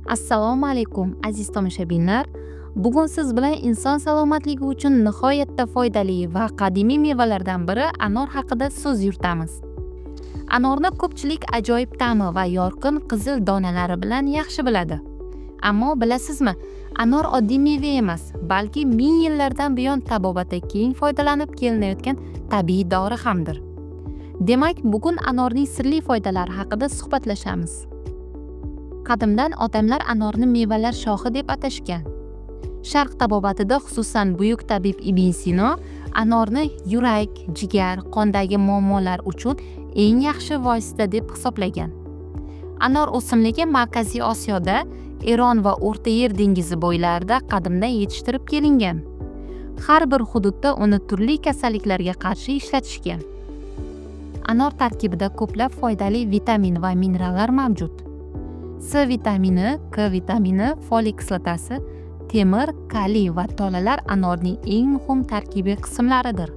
Assalomu alaykum aziz tomoshabinlar. Bugun siz bilan inson salomatligi uchun nihoyatda foydali va qadimiy mevalardan biri anor haqida so'z yuritamiz. Anorni ko'pchilik ajoyib ta'mi va yorqin qizil donalari bilan yaxshi biladi. Ammo bilasizmi, anor oddiy meva emas, balki ming yillardan buyon tabobatda keng foydalanib kelinayotgan tabiiy dori hamdir. Demak, bugun anorning sirli foydalari haqida suhbatlashamiz. Qadimdan odamlar anorni mevalar shohi deb atashgan. Sharq tabobatida, xususan buyuk tabib Ibn Sino anorni yurak, jigar, qondagi muammolar uchun eng yaxshi vosita deb hisoblagan. Anor o'simligi Markaziy Osiyoda, Eron va O'rta Yer dengizi bo'ylarida qadimdan yetishtirib kelingan. Har bir hududda uni turli kasalliklarga qarshi ishlatishgan. Anor tarkibida ko'plab foydali vitamin va minerallar mavjud. C vitamini, K vitamini, folik kislotasi, temir, kaliy va tolalar anorning eng muhim tarkibiy qismlaridir.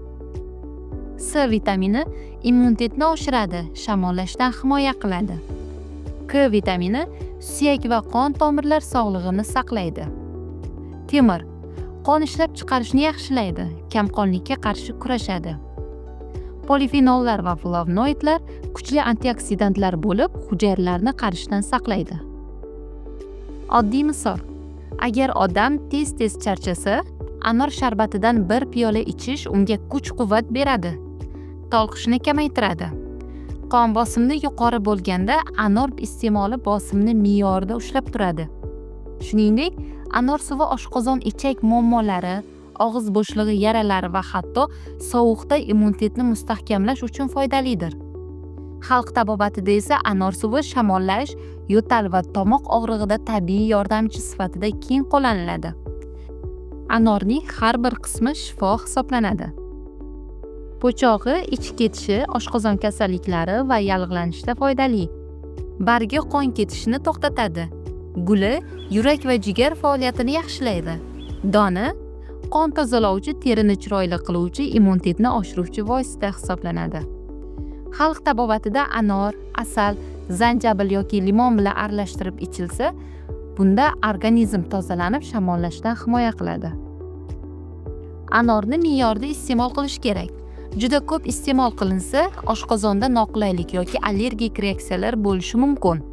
C vitamini immunitetni oshiradi, shamollashdan himoya qiladi. K vitamini suyak va qon tomirlar sog'lig'ini saqlaydi. Temir qon ishlab chiqarishni yaxshilaydi, kamqonlikka qarshi kurashadi. Polifenollar va flavonoidlar kuchli antioksidantlar bo'lib, hujayralarni qarishdan saqlaydi. Oddiy misol: agar odam tez-tez charchasa, anor sharbatidan bir piyola ichish unga kuch-quvvat beradi, toliqishni kamaytiradi. Qon bosimni yuqori bo'lganda anor iste'moli bosimni me'yorida ushlab turadi. Shuningdek, anor suvi oshqozon ichak muammolari, og'iz bo'shlig'i yaralari va hatto sovuqda immunitetni mustahkamlash uchun foydalidir. Xalq tabobatida esa anor suvi shamollash, yo'tal va tomoq og'rig'ida tabiiy yordamchi sifatida keng qo'llaniladi. Anorning har bir qismi shifo hisoblanadi. Po'chog'i, ichib ketishi oshqozon kasalliklari va yallig'lanishda foydali. Bargi qon ketishini to'xtatadi. Guli yurak va jigar faoliyatini yaxshilaydi. Doni qon tozalovchi, terini chiroyli qiluvchi, immunitetni oshiruvchi vosita hisoblanadi. Xalq tabobatida anor, asal, zanjabil yoki limon bilan aralashtirib ichilsa, bunda organizm tozalanib, shamollashdan himoya qiladi. Anorni me'yorda iste'mol qilish kerak. Juda ko'p iste'mol qilinsa, oshqozonda noqulaylik yoki allergik reaksiyalar bo'lishi mumkin.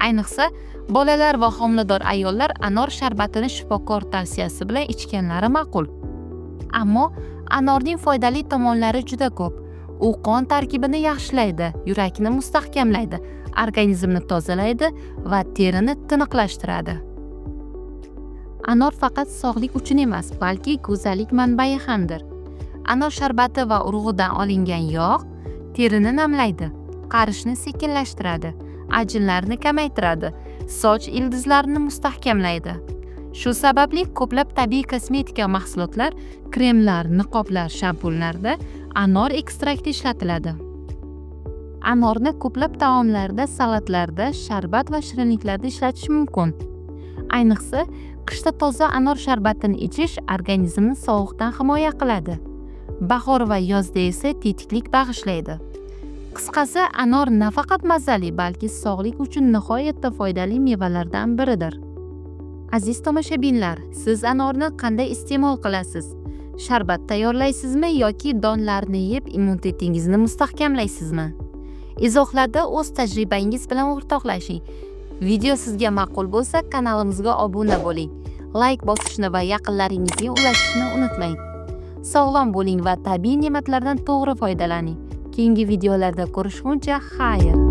Ayniqsa, bolalar va homilador ayollar anor sharbatini shifokor tavsiyasi bilan ichganlari ma'qul. Ammo anorning foydali tomonlari juda ko'p. U qon tarkibini yaxshilaydi, yurakni mustahkamlaydi, organizmni tozalaydi va terini tiniqlashtiradi. Anor faqat sog'lik uchun emas, balki go'zallik manbai hamdir. Anor sharbati va urug'idan olingan yog' terini namlaydi, qarishni sekinlashtiradi, ajinlarni kamaytiradi, soch ildizlarini mustahkamlaydi. Shu sababli ko'plab tabiiy kosmetika mahsulotlar, kremlar, niqoblar, shampunlarda anor ekstrakti ishlatiladi. Anorni ko'plab taomlarda, salatlarda, sharbat va shirinliklarda ishlatish mumkin. Ayniqsa, qishda toza anor sharbatini ichish organizmni sovuqdan himoya qiladi. Bahor va yozda esa tetiklik bag'ishlaydi. Qisqasi, anor nafaqat mazali, balki sog'lik uchun nihoyatda foydali mevalardan biridir. Aziz tomoshabinlar, siz anorni qanday iste'mol qilasiz? Sharbat tayyorlaysizmi yoki donlarini yeb immunitetingizni mustahkamlaysizmi? Izohlarda o'z tajribangiz bilan o'rtoqlashing. Video sizga ma'qul bo'lsa, kanalimizga obuna bo'ling. Like bosishni va yaqinlaringizga ulashishni unutmang. Sog'lom bo'ling va tabiiy ne'matlardan to'g'ri foydalaning. Keyingi videolarda ko'rishguncha xayr.